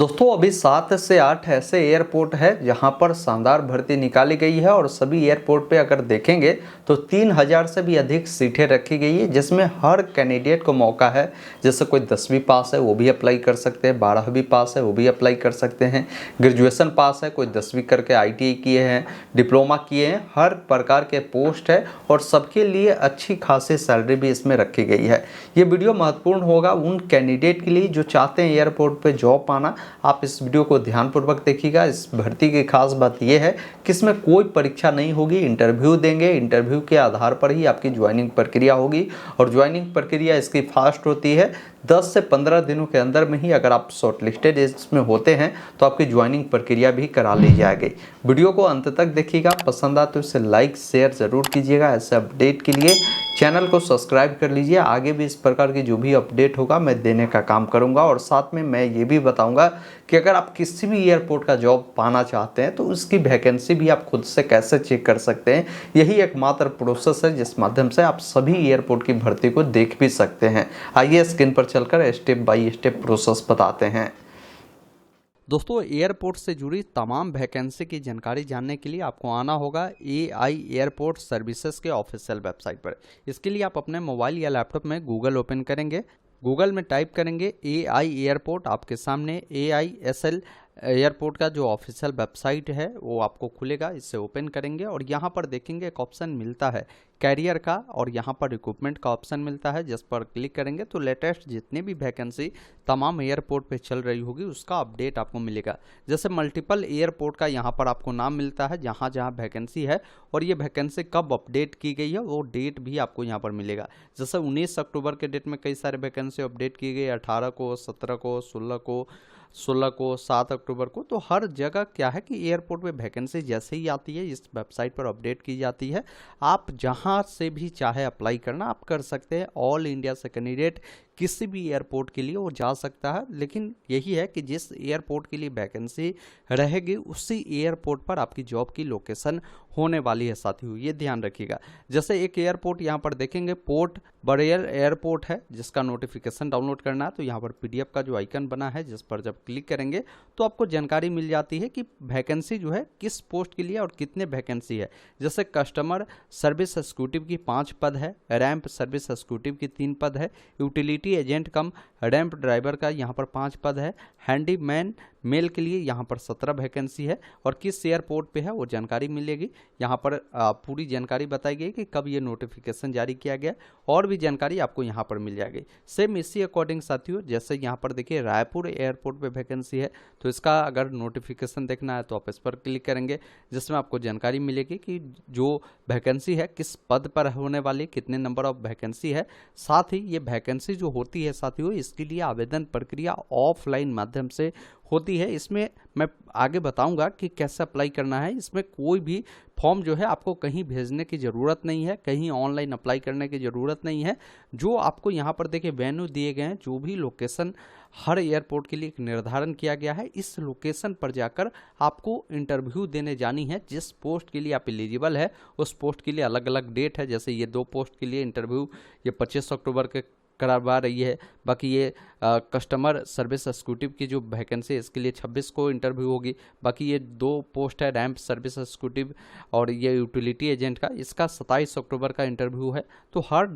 दोस्तों अभी 7 से 8 ऐसे एयरपोर्ट है जहां पर शानदार भर्ती निकाली गई है और सभी एयरपोर्ट पे अगर देखेंगे तो 3000 से भी अधिक सीटें रखी गई है, जिसमें हर कैंडिडेट को मौका है। जैसे कोई 10वीं पास है वो भी अप्लाई कर सकते हैं, 12वीं पास है वो भी अप्लाई कर सकते हैं, ग्रेजुएशन पास है, कोई 10वीं करके ITI किए हैं, डिप्लोमा किए हैं, हर प्रकार के पोस्ट है और सबके लिए अच्छी खासी सैलरी भी इसमें रखी गई है। ये वीडियो महत्वपूर्ण होगा उन कैंडिडेट के लिए जो चाहते हैं एयरपोर्ट पे जॉब पाना। आप इस वीडियो को ध्यानपूर्वक देखिएगा। इस भर्ती की खास बात यह है कि इसमें कोई परीक्षा नहीं होगी, इंटरव्यू देंगे, इंटरव्यू के आधार पर ही आपकी ज्वाइनिंग प्रक्रिया होगी और ज्वाइनिंग प्रक्रिया इसकी फास्ट होती है। 10 से 15 दिनों के अंदर में ही अगर आप शॉर्टलिस्टेड इसमें होते हैं तो आपकी ज्वाइनिंग प्रक्रिया भी करा ली जाएगी। वीडियो को अंत तक देखिएगा, पसंद आए तो इसे लाइक शेयर ज़रूर कीजिएगा। ऐसे अपडेट के लिए चैनल को सब्सक्राइब कर लीजिए। आगे भी इस प्रकार की जो भी अपडेट होगा मैं देने का काम करूंगा और साथ में मैं ये भी बताऊंगा कि अगर आप किसी भी एयरपोर्ट का जॉब पाना चाहते हैं तो उसकी वैकेंसी भी आप खुद से कैसे चेक कर सकते हैं। यही एकमात्र प्रोसेस है जिस माध्यम से आप सभी एयरपोर्ट की भर्ती को देख भी सकते हैं। आइए स्क्रीन पर चलकर स्टेप बाय स्टेप प्रोसेस बताते हैं। दोस्तों एयरपोर्ट से जुड़ी तमाम वैकेंसी की जानकारी जानने के लिए आपको आना होगा AI एयरपोर्ट सर्विसेज के ऑफिशियल वेबसाइट पर। इसके लिए आप अपने मोबाइल या लैपटॉप में गूगल ओपन करेंगे, गूगल में टाइप करेंगे AI एयरपोर्ट, आपके सामने AISL एयरपोर्ट का जो ऑफिशियल वेबसाइट है वो आपको खुलेगा। इसे ओपन करेंगे और यहाँ पर देखेंगे एक ऑप्शन मिलता है कैरियर का और यहाँ पर रिक्रूटमेंट का ऑप्शन मिलता है। जिस पर क्लिक करेंगे तो लेटेस्ट जितनी भी वैकेंसी तमाम एयरपोर्ट पे चल रही होगी उसका अपडेट आपको मिलेगा। जैसे मल्टीपल एयरपोर्ट का यहाँ पर आपको नाम मिलता है जहाँ जहाँ वैकेंसी है और ये वैकेंसी कब अपडेट की गई है वो डेट भी आपको यहाँ पर मिलेगा। जैसे 19 अक्टूबर के डेट में कई सारे वैकेंसी अपडेट की गई, 18 को, 17 को, 16 को, 7 अक्टूबर को। तो हर जगह क्या है कि एयरपोर्ट पे वैकेंसी जैसे ही आती है इस वेबसाइट पर अपडेट की जाती है। आप जहां से भी चाहे अप्लाई करना आप कर सकते हैं। ऑल इंडिया से कैंडिडेट किसी भी एयरपोर्ट के लिए वो जा सकता है, लेकिन यही है कि जिस एयरपोर्ट के लिए वैकेंसी रहेगी उसी एयरपोर्ट पर आपकी जॉब की लोकेशन होने वाली है साथियों, ये ध्यान रखिएगा। जैसे एक एयरपोर्ट यहाँ पर देखेंगे पोर्ट बरेयर एयरपोर्ट है जिसका नोटिफिकेशन डाउनलोड करना है। तो यहाँ पर PDF का जो आइकन बना है जिस पर जब क्लिक करेंगे तो आपको जानकारी मिल जाती है कि वैकेंसी जो है किस पोस्ट के लिए और कितने वैकेंसी है। जैसे कस्टमर सर्विस एग्जीक्यूटिव की 5 पद है, रैंप सर्विस एग्जीक्यूटिव की 3 पद है, यूटिलिटी एजेंट कम रैंप ड्राइवर का यहाँ पर 5 पद है, हैंडीमैन मेल के लिए यहाँ पर 17 वैकेंसी है और किस एयरपोर्ट पे है वो जानकारी मिलेगी। यहाँ पर पूरी जानकारी बताई गई कि कब ये नोटिफिकेशन जारी किया गया और भी जानकारी आपको यहाँ पर मिल जाएगी। सेम इसी अकॉर्डिंग साथियों जैसे यहाँ पर देखिए रायपुर एयरपोर्ट पे वैकेंसी है तो इसका अगर नोटिफिकेशन देखना है तो आप इस पर क्लिक करेंगे जिसमें आपको जानकारी मिलेगी कि जो वैकेंसी है किस पद पर होने वाली, कितने नंबर ऑफ वैकेंसी है। साथ ही ये वैकेंसी जो होती है साथियों इसके लिए आवेदन प्रक्रिया ऑफलाइन माध्यम से होती है। इसमें मैं आगे बताऊंगा कि कैसे अप्लाई करना है। इसमें कोई भी फॉर्म जो है आपको कहीं भेजने की ज़रूरत नहीं है, कहीं ऑनलाइन अप्लाई करने की ज़रूरत नहीं है। जो आपको यहाँ पर देखिए वेन्यू दिए गए हैं, जो भी लोकेशन हर एयरपोर्ट के लिए एक निर्धारण किया गया है, इस लोकेशन पर जाकर आपको इंटरव्यू देने जानी है। जिस पोस्ट के लिए आप एलिजिबल है उस पोस्ट के लिए अलग अलग डेट है। जैसे ये 2 पोस्ट के लिए इंटरव्यू ये 25 अक्टूबर के करवा रही है। बाकी ये कस्टमर सर्विस एग्जीक्यूटिव की जो वैकेंसी है इसके लिए 26 को इंटरव्यू होगी। बाकी ये 2 पोस्ट है रैंप सर्विस एग्जीक्यूटिव और ये यूटिलिटी एजेंट का, इसका 27 अक्टूबर का इंटरव्यू है। तो हर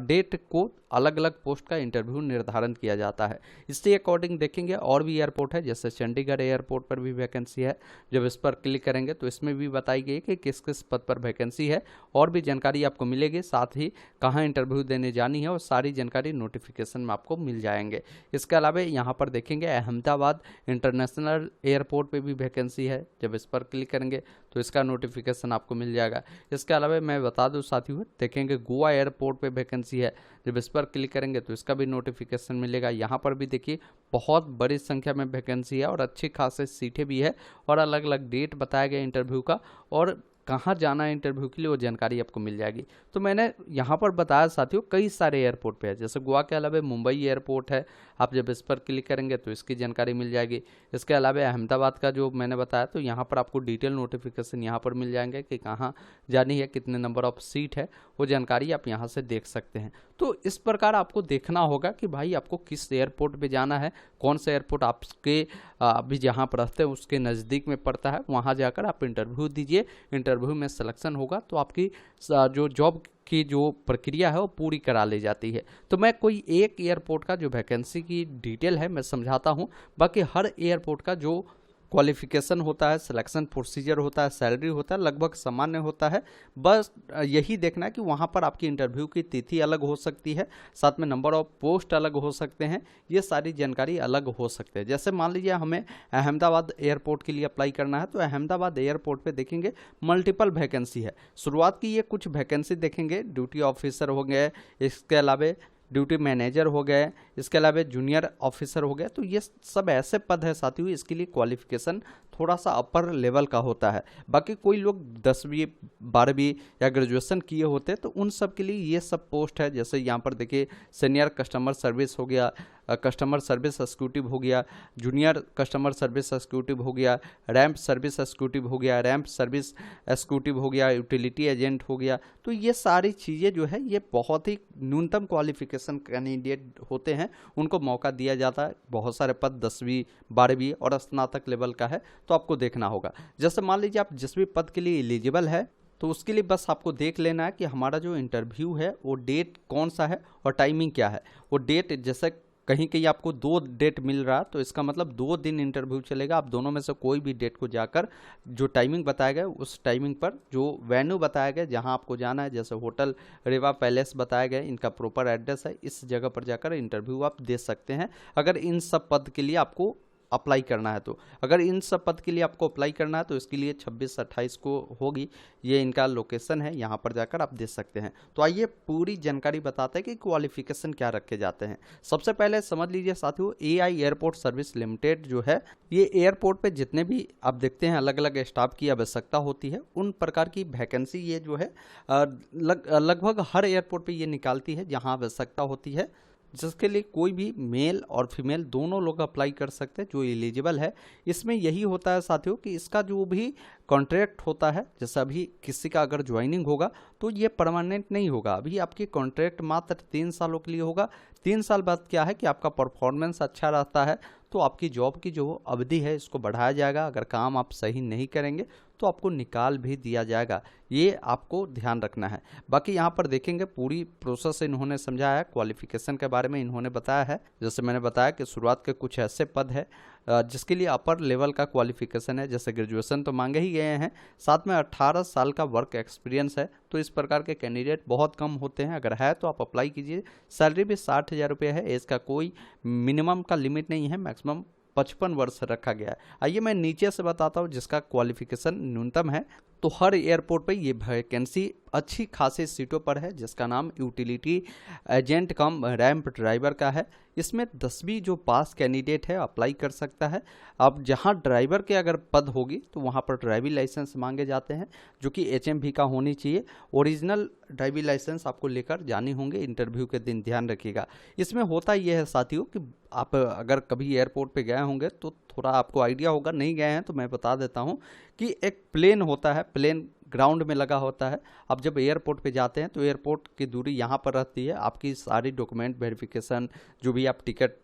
डेट को अलग अलग पोस्ट का इंटरव्यू निर्धारण किया जाता है। इसके अकॉर्डिंग देखेंगे और भी एयरपोर्ट है जैसे चंडीगढ़ एयरपोर्ट पर भी वैकेंसी है। जब इस पर क्लिक करेंगे तो इसमें भी बताई गई कि किस किस पद पर वैकेंसी है और भी जानकारी आपको मिलेगी। साथ ही कहाँ इंटरव्यू देने जानी है और सारी जानकारी नोटिफिकेशन में आपको मिल जाएंगे। इसके अलावा यहाँ पर देखेंगे अहमदाबाद इंटरनेशनल एयरपोर्ट पे भी वैकेंसी है। जब इस पर क्लिक करेंगे तो इसका नोटिफिकेशन आपको मिल जाएगा। इसके अलावा मैं बता दूं साथियों देखेंगे गोवा एयरपोर्ट पे वैकेंसी है। जब इस पर क्लिक करेंगे तो इसका भी नोटिफिकेशन मिलेगा। यहाँ पर भी देखिए बहुत बड़ी संख्या में वैकेंसी है और अच्छी खासी सीटें भी है और अलग अलग डेट बताया गया इंटरव्यू का और कहाँ जाना है इंटरव्यू के लिए वो जानकारी आपको मिल जाएगी। तो मैंने यहाँ पर बताया साथियों कई सारे एयरपोर्ट पे है। जैसे गोवा के अलावा मुंबई एयरपोर्ट है, आप जब इस पर क्लिक करेंगे तो इसकी जानकारी मिल जाएगी। इसके अलावा अहमदाबाद का जो मैंने बताया तो यहाँ पर आपको डिटेल नोटिफिकेशन यहाँ पर मिल जाएंगे कि कहाँ जानी है, कितने नंबर ऑफ सीट है, वो जानकारी आप यहाँ से देख सकते हैं। तो इस प्रकार आपको देखना होगा कि भाई आपको किस एयरपोर्ट पे जाना है, कौन सा एयरपोर्ट आपके अभी जहाँ पर रहते हैं उसके नज़दीक में पड़ता है, वहाँ जाकर आप इंटरव्यू दीजिए। इंटरव्यू में सिलेक्शन होगा तो आपकी जो जॉब की जो प्रक्रिया है वो पूरी करा ली जाती है। तो मैं कोई एक एयरपोर्ट का जो वैकेंसी की डिटेल है मैं समझाता हूँ, बाकी हर एयरपोर्ट का जो क्वालिफिकेशन होता है, सिलेक्शन प्रोसीजर होता है, सैलरी होता है, लगभग सामान्य होता है। बस यही देखना है कि वहाँ पर आपकी इंटरव्यू की तिथि अलग हो सकती है, साथ में नंबर ऑफ पोस्ट अलग हो सकते हैं, ये सारी जानकारी अलग हो सकते हैं। जैसे मान लीजिए हमें अहमदाबाद एयरपोर्ट के लिए अप्लाई करना है, तो अहमदाबाद एयरपोर्ट पे देखेंगे मल्टीपल वैकेंसी है। शुरुआत की ये कुछ वैकेंसी देखेंगे, ड्यूटी ऑफिसर हो गए, इसके अलावा ड्यूटी मैनेजर हो गए, इसके अलावा जूनियर ऑफिसर हो गए। तो ये सब ऐसे पद है साथियों, इसके लिए क्वालिफिकेशन थोड़ा सा अपर लेवल का होता है। बाकी कोई लोग 10वीं 12वीं या ग्रेजुएशन किए होते हैं तो उन सब के लिए ये सब पोस्ट है। जैसे यहाँ पर देखिए सीनियर कस्टमर सर्विस हो गया, कस्टमर सर्विस एग्जीक्यूटिव हो गया, जूनियर कस्टमर सर्विस एग्जीक्यूटिव हो गया, रैंप सर्विस एग्जीक्यूटिव हो गया, रैंप सर्विस एग्जीक्यूटिव हो गया, यूटिलिटी एजेंट हो गया। तो ये सारी चीज़ें जो है ये बहुत ही न्यूनतम क्वालिफिकेशन कैंडिडेट होते हैं, उनको मौका दिया जाता है। बहुत सारे पद 10वीं 12वीं और स्नातक लेवल का है, तो आपको देखना होगा। जैसे मान लीजिए आप जिस भी पद के लिए एलिजिबल है तो उसके लिए बस आपको देख लेना है कि हमारा जो इंटरव्यू है वो डेट कौन सा है और टाइमिंग क्या है। वो डेट जैसे कहीं कहीं आपको 2 डेट मिल रहा तो इसका मतलब 2 दिन इंटरव्यू चलेगा। आप दोनों में से कोई भी डेट को जाकर जो टाइमिंग बताया गया उस टाइमिंग पर जो वेन्यू बताया गया जहां आपको जाना है, जैसे होटल रेवा पैलेस बताया गया, इनका प्रॉपर एड्रेस है, इस जगह पर जाकर इंटरव्यू आप दे सकते हैं अगर इन सब पद के लिए आपको अप्लाई करना है। तो अगर इन सब पद के लिए आपको अप्लाई करना है तो इसके लिए 26-28 को होगी, ये इनका लोकेशन है, यहाँ पर जाकर आप दे सकते हैं। तो आइए पूरी जानकारी बताते हैं कि क्वालिफिकेशन क्या रखे जाते हैं। सबसे पहले समझ लीजिए साथियों, एआई एयरपोर्ट सर्विस लिमिटेड जो है ये एयरपोर्ट पे जितने भी आप देखते हैं अलग अलग स्टाफ की आवश्यकता होती है, उन प्रकार की वैकेंसी ये जो है लगभग हर एयरपोर्ट पे ये निकालती है जहाँ आवश्यकता होती है, जिसके लिए कोई भी मेल और फीमेल दोनों लोग अप्लाई कर सकते हैं जो एलिजिबल है। इसमें यही होता है साथियों कि इसका जो भी कॉन्ट्रैक्ट होता है, जैसे अभी किसी का अगर ज्वाइनिंग होगा तो ये परमानेंट नहीं होगा। अभी आपकी कॉन्ट्रैक्ट मात्र 3 सालों के लिए होगा। 3 साल बाद क्या है कि आपका परफॉर्मेंस अच्छा रहता है तो आपकी जॉब की जो अवधि है इसको बढ़ाया जाएगा। अगर काम आप सही नहीं करेंगे तो आपको निकाल भी दिया जाएगा, ये आपको ध्यान रखना है। बाकी यहाँ पर देखेंगे पूरी प्रोसेस इन्होंने समझाया है, क्वालिफिकेशन के बारे में इन्होंने बताया है। जैसे मैंने बताया कि शुरुआत के कुछ ऐसे पद है जिसके लिए अपर लेवल का क्वालिफिकेशन है, जैसे ग्रेजुएशन तो मांगे ही गए हैं, साथ में 18 साल का वर्क एक्सपीरियंस है। तो इस प्रकार के कैंडिडेट बहुत कम होते हैं, अगर है तो आप अप्लाई कीजिए। सैलरी भी 60,000 रुपये है, इसका कोई मिनिमम का लिमिट नहीं है, मैक्सिमम 55 वर्ष रखा गया है। आइए मैं नीचे से बताता हूँ जिसका क्वालिफिकेशन न्यूनतम है। तो हर एयरपोर्ट पे ये वैकेंसी अच्छी खासी सीटों पर है, जिसका नाम यूटिलिटी एजेंट कम रैंप ड्राइवर का है। इसमें 10वीं जो पास कैंडिडेट है अप्लाई कर सकता है। अब जहां ड्राइवर के अगर पद होगी तो वहां पर ड्राइविंग लाइसेंस मांगे जाते हैं, जो कि HMV का होनी चाहिए। ओरिजिनल ड्राइविंग लाइसेंस आपको लेकर जानी होंगे इंटरव्यू के दिन, ध्यान रखिएगा। इसमें होता यह है साथियों कि आप अगर कभी एयरपोर्ट पे गए होंगे तो थोड़ा आपको आइडिया होगा, नहीं गए हैं तो मैं बता देता हूँ कि एक प्लेन होता है, प्लेन ग्राउंड में लगा होता है। आप जब एयरपोर्ट पे जाते हैं तो एयरपोर्ट की दूरी यहाँ पर रहती है, आपकी सारी डॉक्यूमेंट वेरिफिकेशन, जो भी आप टिकट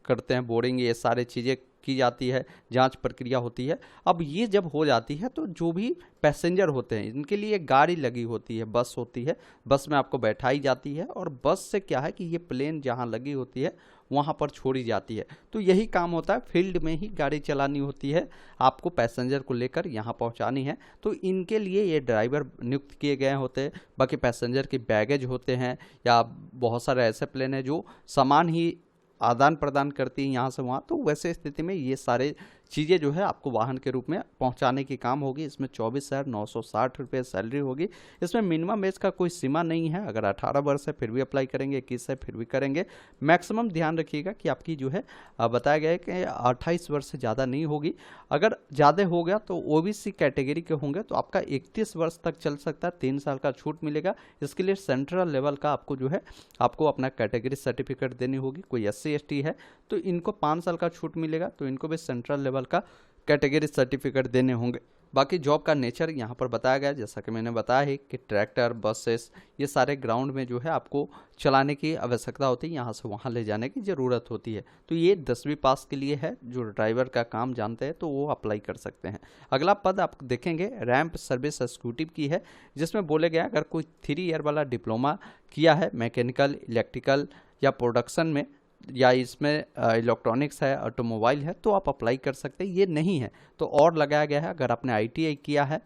करते हैं, बोर्डिंग, ये सारी चीज़ें की जाती है, जांच प्रक्रिया होती है। अब ये जब हो जाती है तो जो भी पैसेंजर होते हैं इनके लिए गाड़ी लगी होती है, बस होती है, बस में आपको बैठाई जाती है और बस से क्या है कि ये प्लेन जहाँ लगी होती है वहाँ पर छोड़ी जाती है। तो यही काम होता है, फील्ड में ही गाड़ी चलानी होती है, आपको पैसेंजर को लेकर यहाँ पहुँचानी है। तो इनके लिए ये ड्राइवर नियुक्त किए गए होते हैं। बाकी पैसेंजर के बैगेज होते हैं, या बहुत सारे ऐसे प्लेन हैं जो सामान ही आदान प्रदान करती हैं यहाँ से वहाँ, तो वैसे स्थिति में ये सारे चीज़ें जो है आपको वाहन के रूप में पहुँचाने की काम होगी। इसमें 24,960 रुपये सैलरी होगी। इसमें मिनिमम एज का कोई सीमा नहीं है, अगर 18 वर्ष है फिर भी अप्लाई करेंगे, 21 है फिर भी करेंगे। मैक्सिमम ध्यान रखिएगा कि आपकी जो है बताया गया है कि 28 वर्ष से ज़्यादा नहीं होगी। अगर ज़्यादा हो गया तो OBC कैटेगरी के होंगे तो आपका 31 वर्ष तक चल सकता है, 3 साल का छूट मिलेगा। इसके लिए सेंट्रल लेवल का आपको जो है आपको अपना कैटेगरी सर्टिफिकेट देनी होगी। कोई SC ST है तो इनको 5 साल का छूट मिलेगा, तो इनको भी सेंट्रल लेवल का कैटेगरी सर्टिफिकेट देने होंगे। बाकी जॉब का नेचर यहाँ पर बताया गया है, जैसा कि मैंने बताया है कि ट्रैक्टर, बसेस, ये सारे ग्राउंड में जो है आपको चलाने की आवश्यकता होती है, यहाँ से वहाँ ले जाने की ज़रूरत होती है। तो ये 10वीं पास के लिए है, जो ड्राइवर का काम जानते हैं तो वो अप्लाई कर सकते हैं। अगला पद आप देखेंगे रैंप सर्विस एग्जीक्यूटिव की है, जिसमें बोले गया अगर कोई 3 ईयर वाला डिप्लोमा किया है मैकेनिकल, इलेक्ट्रिकल या प्रोडक्शन में, या इसमें इलेक्ट्रॉनिक्स है, ऑटोमोबाइल है, तो आप अप्लाई कर सकते हैं। ये नहीं है तो और लगाया गया है अगर आपने ITI किया है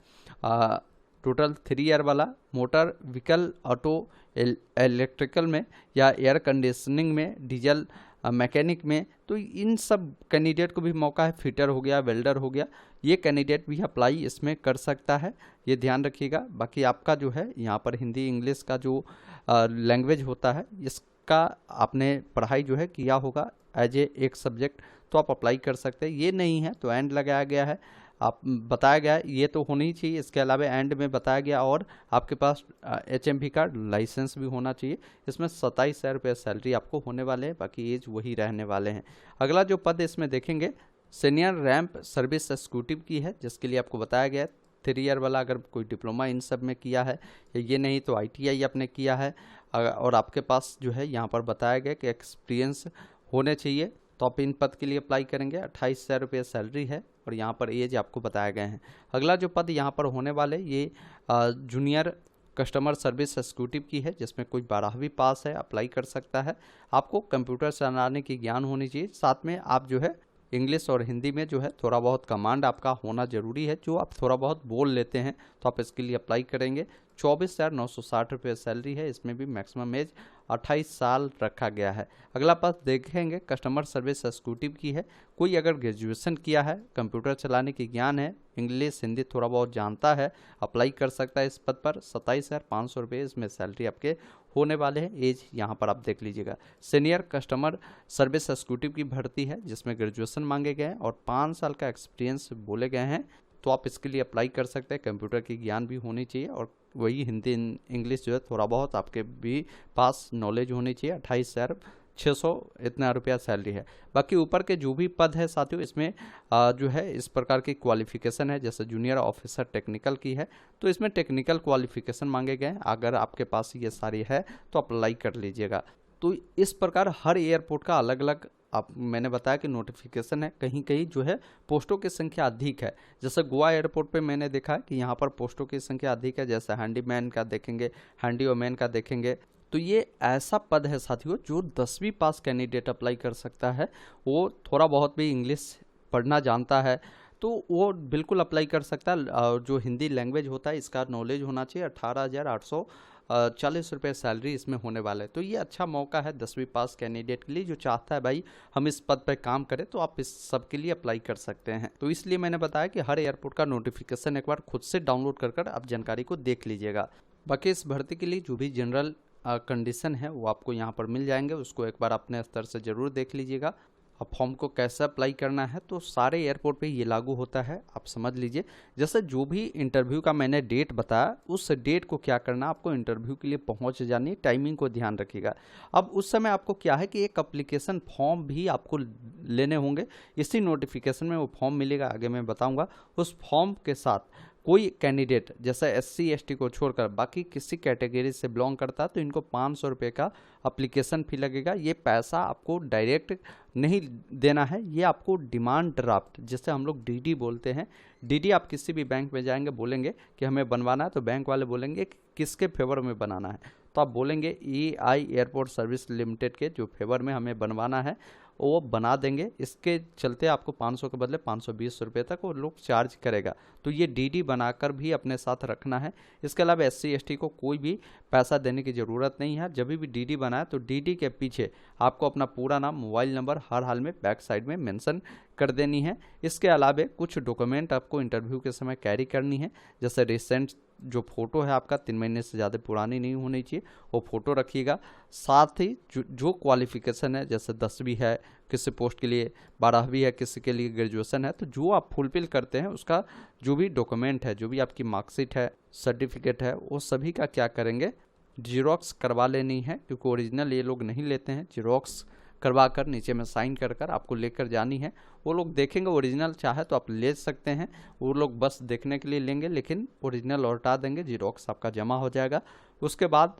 टोटल 3 ईयर वाला, मोटर व्हीकल, ऑटो, इलेक्ट्रिकल में या एयर कंडीशनिंग में, डीजल मैकेनिक में, तो इन सब कैंडिडेट को भी मौका है। फिटर हो गया, वेल्डर हो गया, ये कैंडिडेट भी अप्लाई इसमें कर सकता है, ये ध्यान रखिएगा। बाकी आपका जो है यहाँ पर हिंदी इंग्लिश का जो लैंग्वेज होता है, इसका आपने पढ़ाई जो है किया होगा एज एक सब्जेक्ट, तो आप अप्लाई कर सकते हैं। ये नहीं है तो एंड लगाया गया है, आप बताया गया है ये तो होनी ही चाहिए। इसके अलावा एंड में बताया गया और आपके पास HMV का लाइसेंस भी होना चाहिए। इसमें 27,000 रुपये सैलरी आपको होने वाले हैं, बाकी एज वही रहने वाले हैं। अगला जो पद इसमें देखेंगे सीनियर रैंप सर्विस एग्जीक्यूटिव की है, जिसके लिए आपको बताया गया है 3 ईयर वाला अगर कोई डिप्लोमा इन सब में किया है, या ये नहीं तो ITI आपने किया है, और आपके पास जो है यहाँ पर बताया गया कि एक्सपीरियंस होने चाहिए, तो आप इन पद के लिए अप्लाई करेंगे। 28,000 रुपये सैलरी है और यहाँ पर एज आपको बताए गए हैं। अगला जो पद यहाँ पर होने वाले ये जूनियर कस्टमर सर्विस एग्जीक्यूटिव की है, जिसमें कोई 12वीं पास है अप्लाई कर सकता है। आपको कंप्यूटर चलाने की ज्ञान होनी चाहिए, साथ में आप जो है इंग्लिश और हिंदी में जो है थोड़ा बहुत कमांड आपका होना जरूरी है, जो आप थोड़ा बहुत बोल लेते हैं तो आप इसके लिए अप्लाई करेंगे। 24,960 रुपये सैलरी है, इसमें भी मैक्सिमम एज 28 साल रखा गया है। अगला पद देखेंगे कस्टमर सर्विस एग्जीक्यूटिव की है, कोई अगर ग्रेजुएशन किया है, कंप्यूटर चलाने की ज्ञान है, इंग्लिश हिंदी थोड़ा बहुत जानता है, अप्लाई कर सकता है इस पद पर। 27,500 रुपये इसमें सैलरी आपके होने वाले हैं। एज यहाँ पर आप देख लीजिएगा। सीनियर कस्टमर सर्विस एग्जीक्यूटिव की भर्ती है, जिसमें ग्रेजुएशन मांगे गए हैं और 5 साल का एक्सपीरियंस बोले गए हैं, तो आप इसके लिए अप्लाई कर सकते हैं। कंप्यूटर की ज्ञान भी होनी चाहिए और वही हिंदी इंग्लिश जो है थोड़ा बहुत आपके भी पास नॉलेज होनी चाहिए। 28,600 इतना रुपया सैलरी है। बाकी ऊपर के जो भी पद है साथियों, इसमें जो है इस प्रकार की क्वालिफिकेशन है, जैसे जूनियर ऑफिसर टेक्निकल की है, तो इसमें टेक्निकल क्वालिफिकेशन मांगे गए हैं। अगर आपके पास ये सारी है तो अप्लाई कर लीजिएगा। तो इस प्रकार हर एयरपोर्ट का अलग अलग आप मैंने बताया कि नोटिफिकेशन है। कहीं कहीं जो है पोस्टों की संख्या अधिक है, जैसे गोवा एयरपोर्ट पे मैंने देखा है कि यहाँ पर पोस्टों की संख्या अधिक है। जैसे हैंडीमैन का देखेंगे, हैंडीओमैन का देखेंगे, तो ये ऐसा पद है साथियों जो 10वीं पास कैंडिडेट अप्लाई कर सकता है। वो थोड़ा बहुत भी इंग्लिश पढ़ना जानता है तो वो बिल्कुल अप्लाई कर सकता है। जो हिंदी लैंग्वेज होता है इसका नॉलेज होना चाहिए। 18,840 रुपये सैलरी इसमें होने वाला है। तो ये अच्छा मौका है 10वीं पास कैंडिडेट के लिए, जो चाहता है भाई हम इस पद पर काम करें, तो आप इस सब के लिए अप्लाई कर सकते हैं। तो इसलिए मैंने बताया कि हर एयरपोर्ट का नोटिफिकेशन एक बार खुद से डाउनलोड कर आप जानकारी को देख लीजिएगा। बाकी इस भर्ती के लिए जो भी जनरल कंडीशन है वो आपको यहाँ पर मिल जाएंगे, उसको एक बार अपने स्तर से ज़रूर देख लीजिएगा। अब फॉर्म को कैसे अप्लाई करना है तो सारे एयरपोर्ट पे ये लागू होता है, आप समझ लीजिए। जैसे जो भी इंटरव्यू का मैंने डेट बताया, उस डेट को क्या करना, आपको इंटरव्यू के लिए पहुंच जानी, टाइमिंग को ध्यान रखिएगा। अब उस समय आपको क्या है कि एक एप्लीकेशन फॉर्म भी आपको लेने होंगे। इसी नोटिफिकेशन में वो फॉर्म मिलेगा, आगे मैं बताऊँगा। उस फॉर्म के साथ कोई कैंडिडेट जैसे SC ST को छोड़कर बाकी किसी कैटेगरी से बिलोंग करता है तो इनको 500 रुपये का एप्लीकेशन फ़ी लगेगा। ये पैसा आपको डायरेक्ट नहीं देना है, ये आपको डिमांड ड्राफ्ट, जिसे हम लोग DD बोलते हैं, DD आप किसी भी बैंक में जाएंगे, बोलेंगे कि हमें बनवाना है, तो बैंक वाले बोलेंगे कि किसके फेवर में बनाना है, तो आप बोलेंगे EI एयरपोर्ट सर्विस लिमिटेड के जो फेवर में हमें बनवाना है, वो बना देंगे। इसके चलते आपको 500 के बदले 520 रुपये तक वो लोग चार्ज करेगा। तो ये DD बनाकर भी अपने साथ रखना है। इसके अलावा SC ST को कोई भी पैसा देने की ज़रूरत नहीं है। जब भी DD बनाए तो DD के पीछे आपको अपना पूरा नाम, मोबाइल नंबर हर हाल में बैक साइड में मेंशन कर देनी है। इसके अलावा कुछ डॉक्यूमेंट आपको इंटरव्यू के समय कैरी करनी है, जैसे रिसेंट जो फोटो है आपका 3 महीने से ज़्यादा पुरानी नहीं होनी चाहिए, वो फोटो रखिएगा। साथ ही जो क्वालिफिकेशन है, जैसे 10वीं है किसी पोस्ट के लिए, 12वीं है किसी के लिए, ग्रेजुएशन है, तो जो आप फुलफिल करते हैं उसका जो भी डॉक्यूमेंट है, जो भी आपकी मार्कशीट है, सर्टिफिकेट है, वो सभी का क्या करेंगे, जीरोक्स करवा लेनी है, क्योंकि ओरिजिनल ये लोग नहीं लेते हैं। जीरोक्स करवा कर नीचे में साइन कर कर आपको लेकर जानी है। वो लोग देखेंगे, ओरिजिनल चाहे तो आप ले सकते हैं, वो लोग बस देखने के लिए लेंगे, लेकिन ओरिजिनल लौटा देंगे, जीरोक्स आपका जमा हो जाएगा। उसके बाद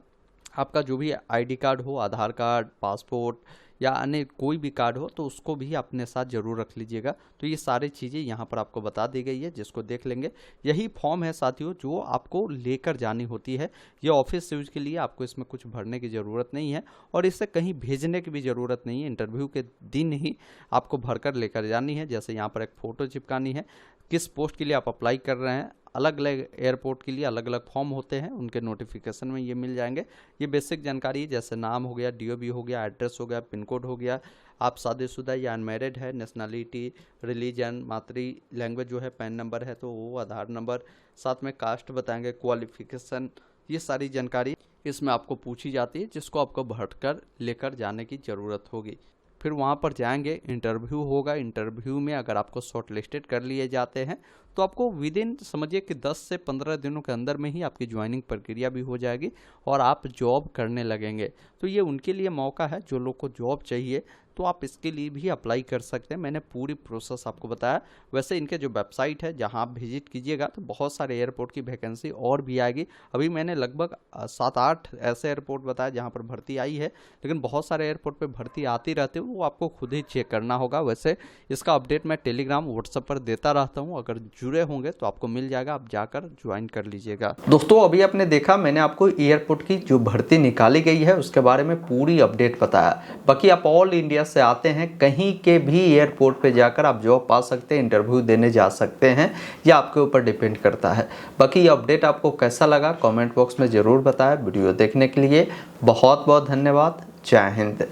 आपका जो भी आईडी कार्ड हो, आधार कार्ड, पासपोर्ट या अन्य कोई भी कार्ड हो, तो उसको भी अपने साथ ज़रूर रख लीजिएगा। तो ये सारी चीज़ें यहाँ पर आपको बता दी गई है, जिसको देख लेंगे। यही फॉर्म है साथियों जो आपको लेकर जानी होती है। ये ऑफिस यूज के लिए, आपको इसमें कुछ भरने की ज़रूरत नहीं है और इसे कहीं भेजने की भी ज़रूरत नहीं है। इंटरव्यू के दिन ही आपको भरकर लेकर जानी है। जैसे यहाँ पर एक फ़ोटो चिपकानी है, किस पोस्ट के लिए आप अप्लाई कर रहे हैं, अलग अलग एयरपोर्ट के लिए अलग अलग फॉर्म होते हैं, उनके नोटिफिकेशन में ये मिल जाएंगे। ये बेसिक जानकारी है, जैसे नाम हो गया, डीओबी हो गया, एड्रेस हो गया, पिन कोड हो गया, आप शादीशुदा या अनमैरिड है, नेशनलिटी, रिलीजन, मातृ लैंग्वेज जो है, पैन नंबर है तो वो, आधार नंबर, साथ में कास्ट बताएंगे, क्वालिफिकेशन, ये सारी जानकारी इसमें आपको पूछी जाती है, जिसको आपको भरकर लेकर जाने की ज़रूरत होगी। फिर वहाँ पर जाएंगे, इंटरव्यू होगा। इंटरव्यू में अगर आपको शॉर्ट लिस्टेड कर लिए जाते हैं तो आपको विद इन समझिए कि 10 से 15 दिनों के अंदर में ही आपकी ज्वाइनिंग प्रक्रिया भी हो जाएगी और आप जॉब करने लगेंगे। तो ये उनके लिए मौका है जो लोग को जॉब चाहिए, तो आप इसके लिए भी अप्लाई कर सकते हैं। मैंने पूरी प्रोसेस आपको बताया। वैसे इनके जो वेबसाइट है जहां आप विजिट कीजिएगा तो बहुत सारे एयरपोर्ट की वैकेंसी और भी आएगी। अभी मैंने लगभग 7-8 ऐसे एयरपोर्ट बताया जहां पर भर्ती आई है, लेकिन बहुत सारे एयरपोर्ट पे भर्ती आती रहती है, वो आपको खुद ही चेक करना होगा। वैसे इसका अपडेट मैं टेलीग्राम, व्हाट्सएप पर देता रहता हूँ, अगर जुड़े होंगे तो आपको मिल जाएगा, आप जाकर ज्वाइन कर लीजिएगा। दोस्तों अभी आपने देखा, मैंने आपको एयरपोर्ट की जो भर्ती निकाली गई है उसके बारे में पूरी अपडेट बताया। बाकी आप ऑल इंडिया से आते हैं, कहीं के भी एयरपोर्ट पे जाकर आप जॉब पा सकते हैं, इंटरव्यू देने जा सकते हैं, या आपके ऊपर डिपेंड करता है। बाकी ये अपडेट आपको कैसा लगा कमेंट बॉक्स में ज़रूर बताएं। वीडियो देखने के लिए बहुत बहुत धन्यवाद। जय हिंद।